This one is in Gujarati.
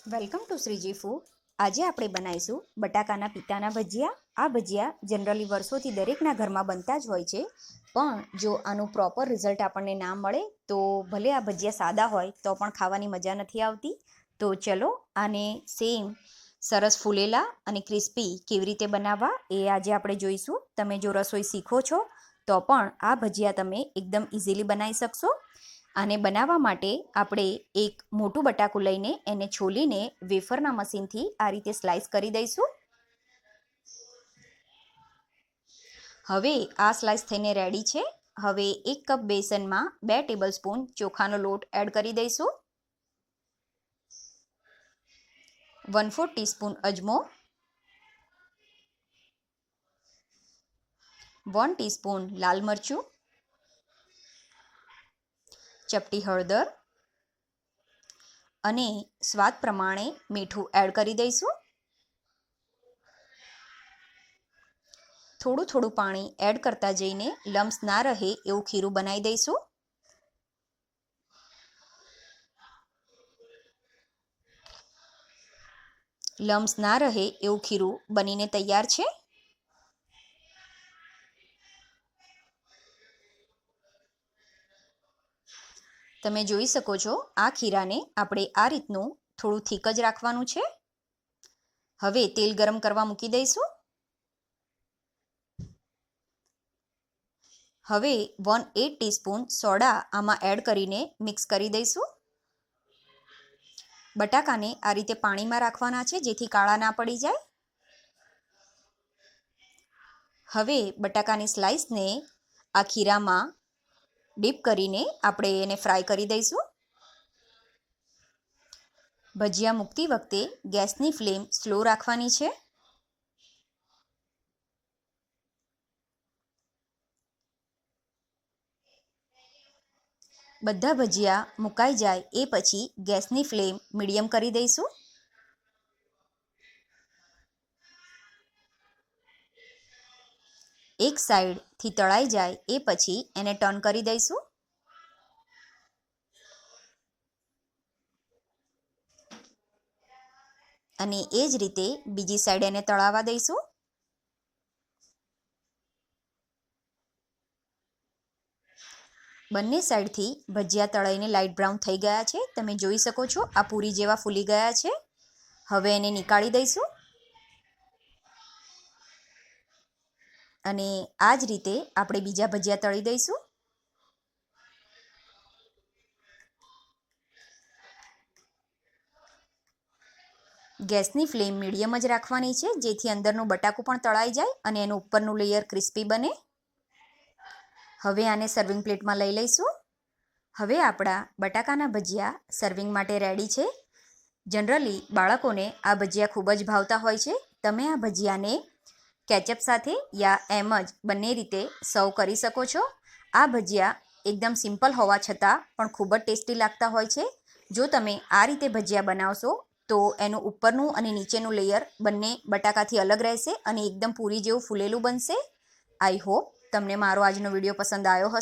Welcome to Shriji food. આજે આપણે બનાવીશું બટાકાના પિતાના ભજીયા. આ ભજીયા જનરલી વર્ષોથી દરેકના ઘરમાં બનતા જ હોય છે, પણ જો આનું પ્રોપર રિઝલ્ટ આપણને ના મળે તો ભલે આ ભજીયા સાદા હોય તો પણ ખાવાની મજા નથી આવતી. તો ચલો આને સેમ સરસ ફૂલેલા અને ક્રિસ્પી કેવી રીતે બનાવવા એ આજે આપણે જોઈશું. તમે જો રસોઈ શીખો છો તો પણ આ ભજીયા તમે એકદમ ઇઝીલી બનાવી શકશો. આને બનાવવા માટે આપણે એક મોટું બટાકું લઈને એને છોલીને વેફરના મશીનથી આ રીતે સ્લાઇસ કરી દઈશું. હવે આ સ્લાઇસ થઈને રેડી છે. હવે 1 કપ બેસનમાં 2 ટેબલસ્પૂન ચોખાનો લોટ એડ કરી દઈશું. 1/4 ટીસ્પૂન અજમો, 1 ટીસ્પૂન લાલ મરચું, ચપટી હળદર અને સ્વાદ પ્રમાણે મીઠું એડ કરી દઈશું. થોડું થોડું પાણી એડ કરતા જઈને લમ્સ ના રહે એવું ખીરું બનાવી દઈશું. લમ્સ ના રહે એવું ખીરું બનીને તૈયાર છે. તમે જોઈ શકો છો આ ખીરાને આપણે આ રીતનું થોડું થીક જ રાખવાનું છે. હવે તેલ ગરમ કરવા મૂકી દઈશું. હવે 1/8 ટીસ્પૂન સોડા આમાં એડ કરીને મિક્સ કરી દઈશું. બટાકાને આ રીતે પાણીમાં રાખવાના છે જેથી કાળા ના પડી જાય. હવે બટાકાની સ્લાઇસને આ ખીરામાં ડીપ કરીને આપણે એને ફ્રાય કરી દઈશું. ભજીયા મૂકતી વખતે ગેસની ફ્લેમ સ્લો રાખવાની છે. બધા ભજીયા મુકાઈ જાય એ પછી ગેસની ફ્લેમ મીડિયમ કરી દઈશું. એક સાઈડથી તળાઈ જાય એ પછી એને ટર્ન કરી દઈશું. અને એ જ રીતે બીજી સાઈડ એને તળાવવા દઈશું. બંને સાઈડથી ભજીયા તળાઈને લાઇટ બ્રાઉન થઈ ગયા છે. તમે જોઈ શકો છો આ પૂરી જેવા ફૂલી ગયા છે. હવે એને નીકાળી દઈશું. અને આ જ રીતે આપણે બીજા ભજીયા તળી દઈશું. ગેસની ફ્લેમ મીડિયમ જ રાખવાની છે જેથી અંદરનું બટાકું પણ તળાઈ જાય અને એનું ઉપરનું લેયર ક્રિસ્પી બને. હવે આને સર્વિંગ પ્લેટમાં લઈ લઈશું. હવે આપણા બટાકાના ભજીયા સર્વિંગ માટે રેડી છે. જનરલી બાળકોને આ ભજીયા ખૂબ જ ભાવતા હોય છે. તમે આ ભજીયાને કેચઅપ સાથે યા એમ જ બંને રીતે સર્વ કરી શકો છો. આ ભજીયા એકદમ સિમ્પલ હોવા છતાં પણ ખૂબ જ ટેસ્ટી લાગતા હોય છે. જો તમે આ રીતે ભજીયા બનાવશો તો એનું ઉપરનું અને નીચેનું લેયર બંને બટાકાથી અલગ રહેશે અને એકદમ પૂરી જેવું ફૂલેલું બનશે. આઈ હોપ તમને મારો આજનો વિડીયો પસંદ આવ્યો હશે.